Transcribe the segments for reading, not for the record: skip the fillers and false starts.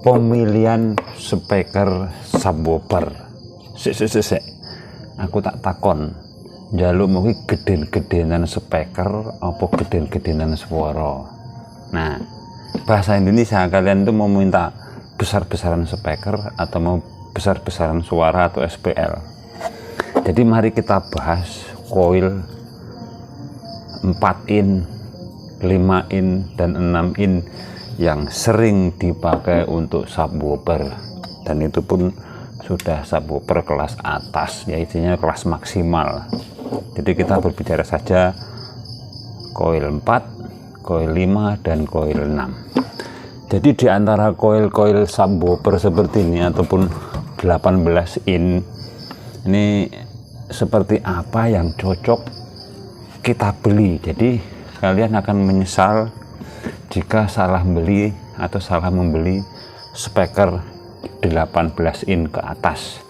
Pemilihan speaker subwoofer. Sik. Aku tak takon. Njaluk mungkin geden-gedenan speaker apa geden-gedenan suara. Nah, bahasa Indonesia kalian tuh mau minta besar-besaran speaker atau mau besar-besaran suara atau SPL. Jadi mari kita bahas coil 4 in, 5 in, dan 6 in yang sering dipakai untuk subwoofer, dan itu pun sudah subwoofer kelas atas, ya isinya kelas maksimal. Jadi kita berbicara saja coil 4, coil 5, dan coil 6. Jadi di antara coil-coil subwoofer seperti ini ataupun 18 in ini seperti apa yang cocok kita beli. Jadi kalian akan menyesal jika salah beli atau salah membeli speaker 18 in ke atas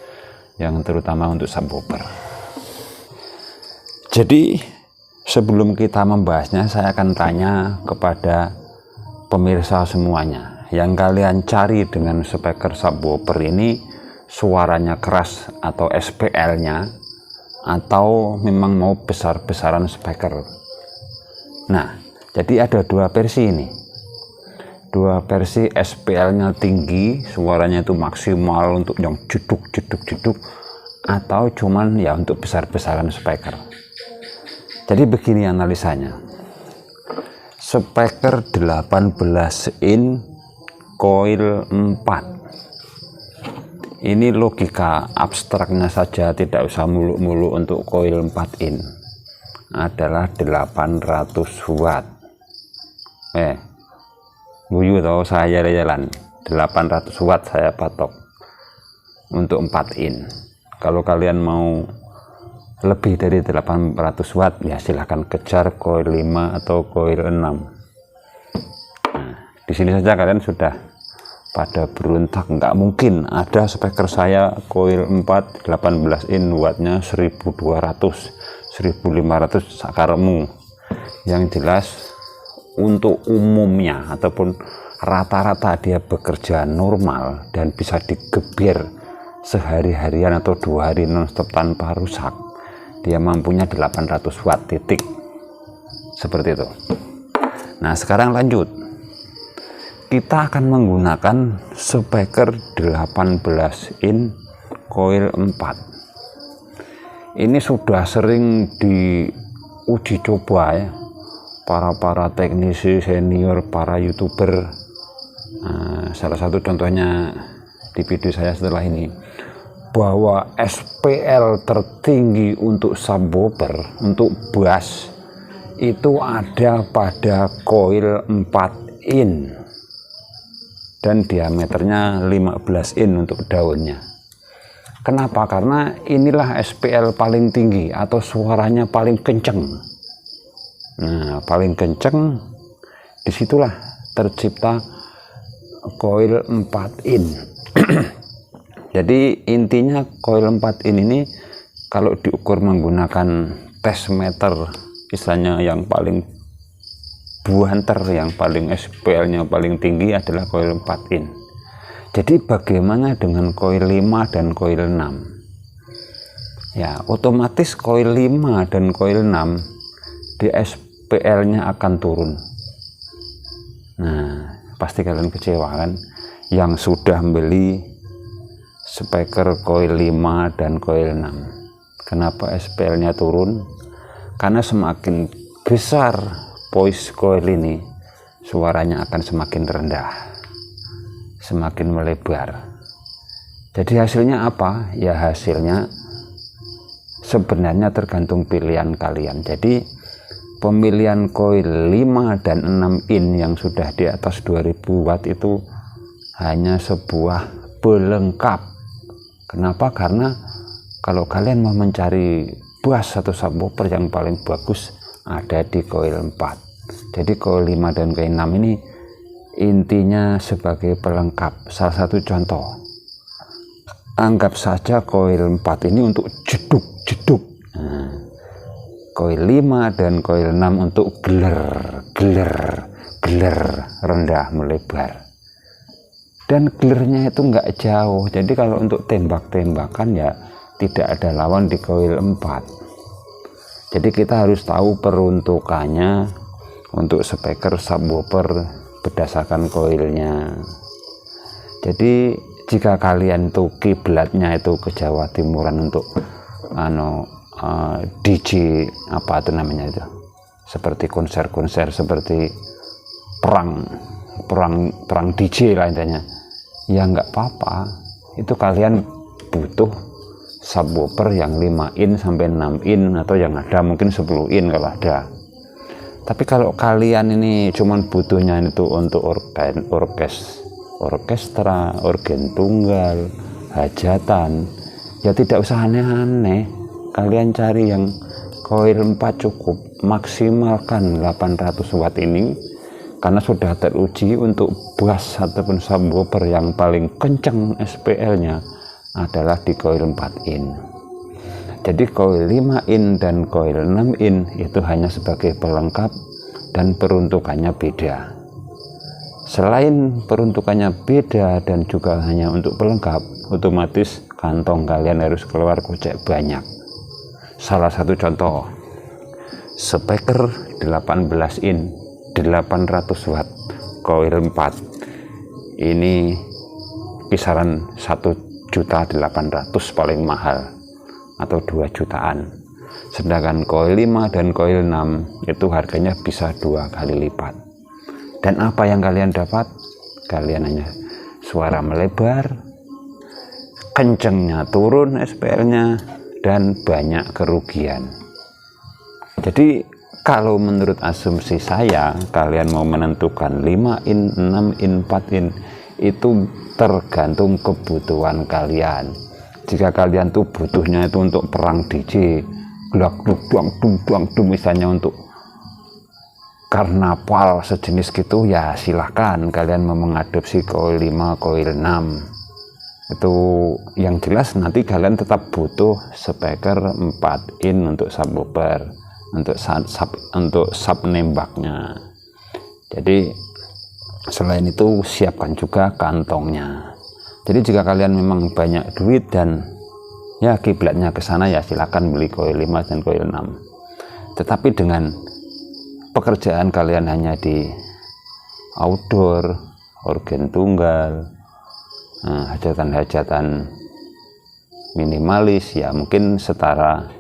yang terutama untuk subwoofer. Jadi sebelum kita membahasnya, saya akan tanya kepada pemirsa semuanya, yang kalian cari dengan speaker subwoofer ini suaranya keras atau SPL nya, atau memang mau besar-besaran speaker. Nah, jadi ada dua versi ini. Dua versi, SPL-nya tinggi, suaranya itu maksimal untuk yang jeduk, atau cuman ya untuk besar-besaran speaker. Jadi begini analisanya. Speaker 18 in coil 4. Ini logika abstraknya saja, tidak usah muluk-muluk untuk coil 4 in. Adalah 800 watt. Guyu tahu saya jalan 800 watt saya patok untuk 4 in. Kalau kalian mau lebih dari 800 watt ya silahkan kejar coil 5 atau coil 6. Nah, di sini saja kalian sudah pada berontak, nggak mungkin ada speaker saya coil 4 18 in wattnya 1200 1500 sakaremu. Yang jelas untuk umumnya ataupun rata-rata dia bekerja normal dan bisa digebir sehari-harian atau 2 hari nonstop tanpa rusak, dia mampunya 800 watt titik, seperti itu. Nah, sekarang lanjut, kita akan menggunakan speaker 18 in coil 4. Ini sudah sering diuji coba ya, para teknisi senior, para YouTuber. Nah, salah satu contohnya di video saya setelah ini, bahwa SPL tertinggi untuk subwoofer, untuk bass itu ada pada coil 4 in dan diameternya 15 in untuk daunnya. Kenapa? Karena inilah SPL paling tinggi atau suaranya paling kenceng. Nah, paling kenceng disitulah tercipta coil 4 in. Jadi intinya coil 4 in ini kalau diukur menggunakan test meter, istilahnya yang paling buanter, yang paling SPL nya paling tinggi adalah coil 4 in. Jadi bagaimana dengan coil 5 dan coil 6? Ya, otomatis coil 5 dan coil 6 di SPL-nya akan turun. Nah, pasti kalian kecewa kan yang sudah beli speaker coil 5 dan coil 6. Kenapa SPL-nya turun? Karena semakin besar voice coil ini, suaranya akan semakin rendah, semakin melebar. Jadi hasilnya apa? Ya hasilnya sebenarnya tergantung pilihan kalian. Jadi pemilihan coil 5 dan 6 in yang sudah di atas 2000 watt itu hanya sebuah pelengkap. Kenapa? Karena kalau kalian mau mencari bass atau subwoofer yang paling bagus ada di coil 4. Jadi coil 5 dan coil 6 ini intinya sebagai pelengkap. Salah satu contoh, anggap saja coil 4 ini untuk jeduk. Nah, coil 5 dan coil 6 untuk geler rendah melebar. dan clearnya itu nggak jauh. Jadi kalau untuk tembak-tembakan ya tidak ada lawan di koil 4. Jadi kita harus tahu peruntukannya untuk speaker subwoofer berdasarkan koilnya. Jadi jika kalian tuh kiblatnya itu ke Jawa Timuran untuk DJ apa itu namanya itu, seperti konser-konser seperti perang DJ lah intinya, ya nggak apa-apa. Itu kalian butuh subwoofer yang 5 in sampai 6 in, atau yang ada mungkin 10 in kalau ada. Tapi kalau kalian ini cuman butuhnya itu untuk orkestra, organ tunggal, hajatan, ya tidak usah aneh-aneh. Kalian cari yang koil 4 cukup, maksimalkan 800 watt ini, karena sudah teruji untuk bass ataupun subwoofer yang paling kencang SPL-nya adalah di koil 4 in. Jadi koil 5 in dan koil 6 in itu hanya sebagai pelengkap dan peruntukannya beda. Selain peruntukannya beda dan juga hanya untuk pelengkap, otomatis kantong kalian harus keluar kocek banyak. Salah satu contoh, speaker 18 in 800 watt koil 4 ini kisaran 1.800.000 paling mahal, atau 2 jutaan. Sedangkan koil 5 dan koil 6 itu harganya bisa 2 kali lipat. Dan apa yang kalian dapat? Kalian hanya suara melebar, kencengnya turun SPL-nya, dan banyak kerugian. Jadi kalau menurut asumsi saya, kalian mau menentukan 5 in, 6 in, 4 in, itu tergantung kebutuhan kalian. Jika kalian tuh butuhnya itu untuk perang DJ, glak gluk duang dung, misalnya untuk karnaval sejenis gitu, ya silahkan kalian mau mengadopsi koil 5, koil 6. Itu yang jelas nanti kalian tetap butuh speaker 4 in untuk subwoofer, untuk sub nembaknya. Jadi selain itu siapkan juga kantongnya. Jadi jika kalian memang banyak duit dan ya kiblatnya ke sana, ya silakan beli koil 5 dan koil 6. Tetapi dengan pekerjaan kalian hanya di outdoor, organ tunggal, hajatan-hajatan minimalis, ya mungkin setara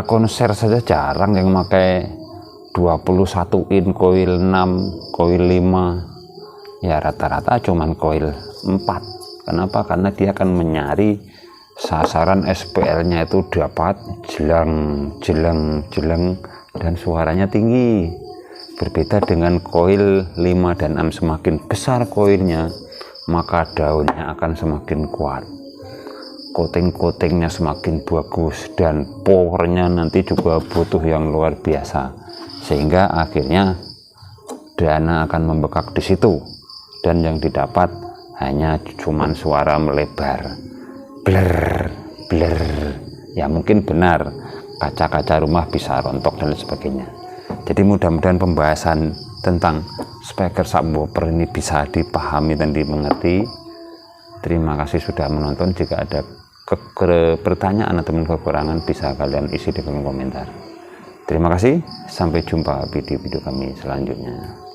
konser saja jarang yang pakai 21 in koil 6, koil 5. Ya rata-rata cuman koil 4. Kenapa? Karena dia akan menyari sasaran SPL-nya itu dapat jeleng dan suaranya tinggi. Berbeda dengan koil 5 dan 6, semakin besar koilnya maka daunnya akan semakin kuat, coating-coatingnya semakin bagus, dan powernya nanti juga butuh yang luar biasa, sehingga akhirnya dana akan membekak di situ, dan yang didapat hanya cuman suara melebar, bler. Ya mungkin benar kaca-kaca rumah bisa rontok dan sebagainya. Jadi mudah-mudahan pembahasan tentang speaker subwoofer ini bisa dipahami dan dimengerti. Terima kasih sudah menonton. Jika ada pertanyaan atau kekurangan bisa kalian isi di kolom komentar. Terima kasih, sampai jumpa video-video kami selanjutnya.